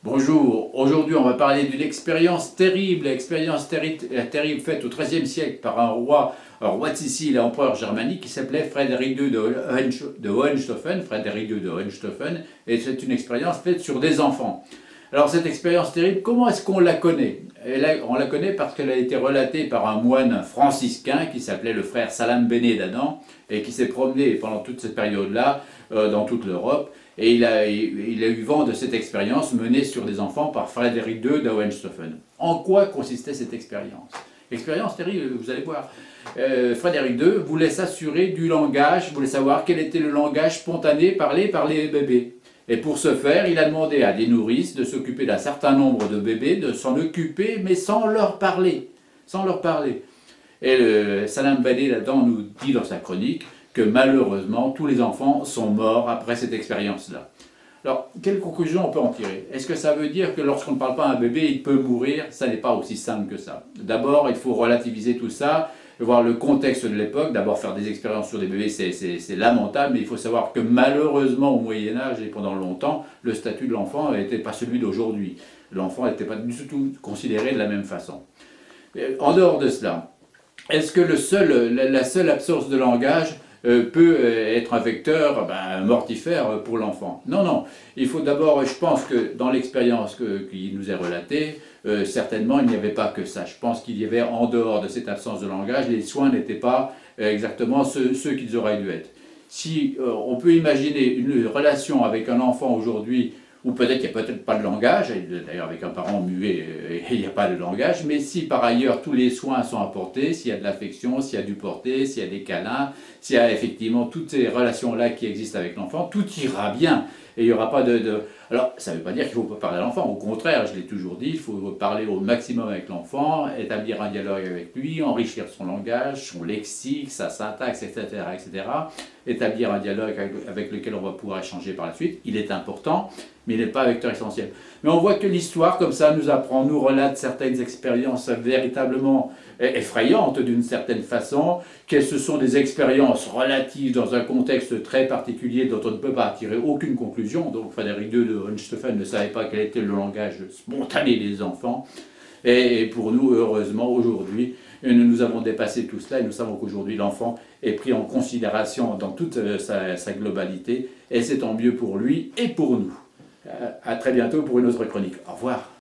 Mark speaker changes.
Speaker 1: Bonjour, aujourd'hui on va parler d'une expérience terrible faite au XIIIe siècle par un roi de Sicile, empereur germanique qui s'appelait Frédéric II de Hohenstaufen, et c'est une expérience faite sur des enfants. Alors cette expérience terrible, comment est-ce qu'on la connaît? On la connaît parce qu'elle a été relatée par un moine franciscain qui s'appelait le frère Salam Béné d'Adam et qui s'est promené pendant toute cette période-là dans toute l'Europe. Et il a eu vent de cette expérience menée sur des enfants par Frédéric II de Hohenstaufen. En quoi consistait cette expérience? Expérience terrible, vous allez voir. Frédéric II voulait s'assurer du langage, voulait savoir quel était le langage spontané parlé par les bébés. Et pour ce faire, il a demandé à des nourrices de s'occuper d'un certain nombre de bébés, de s'en occuper, mais sans leur parler. Sans leur parler. Et Salam Badé, là-dedans, nous dit dans sa chronique que malheureusement, tous les enfants sont morts après cette expérience-là. Alors, quelle conclusion on peut en tirer? Est-ce que ça veut dire que lorsqu'on ne parle pas à un bébé, il peut mourir? Ça n'est pas aussi simple que ça. D'abord, il faut relativiser tout ça, voir le contexte de l'époque. D'abord, faire des expériences sur des bébés, c'est lamentable, mais il faut savoir que malheureusement, au Moyen-Âge et pendant longtemps, le statut de l'enfant n'était pas celui d'aujourd'hui. L'enfant n'était pas du tout considéré de la même façon. En dehors de cela, est-ce que la seule absence de langage peut être un vecteur mortifère pour l'enfant? Non, non. Il faut d'abord, je pense que dans l'expérience qui nous est relatée, certainement il n'y avait pas que ça. Je pense qu'il y avait en dehors de cette absence de langage, les soins n'étaient pas exactement ceux qu'ils auraient dû être. Si on peut imaginer une relation avec un enfant aujourd'hui, ou peut-être qu'il n'y a peut-être pas de langage, d'ailleurs avec un parent muet, il n'y a pas de langage, mais si par ailleurs tous les soins sont apportés, s'il y a de l'affection, s'il y a du porté, s'il y a des câlins, s'il y a effectivement toutes ces relations-là qui existent avec l'enfant, tout ira bien. Et il n'y aura pas Alors, ça ne veut pas dire qu'il ne faut pas parler à l'enfant. Au contraire, je l'ai toujours dit, il faut parler au maximum avec l'enfant, établir un dialogue avec lui, enrichir son langage, son lexique, sa syntaxe, etc., etc. Établir un dialogue avec lequel on va pouvoir échanger par la suite. Il est important, mais il n'est pas un vecteur essentiel. Mais on voit que l'histoire, comme ça, nous relate certaines expériences véritablement effrayantes d'une certaine façon, que ce sont des expériences relatives dans un contexte très particulier dont on ne peut pas tirer aucune conclusion. Donc Frédéric II de Hohenstaufen ne savait pas quel était le langage spontané des enfants. Et pour nous, heureusement, aujourd'hui, nous avons dépassé tout cela et nous savons qu'aujourd'hui, l'enfant est pris en considération dans toute sa globalité. Et c'est tant mieux pour lui et pour nous. À très bientôt pour une autre chronique. Au revoir.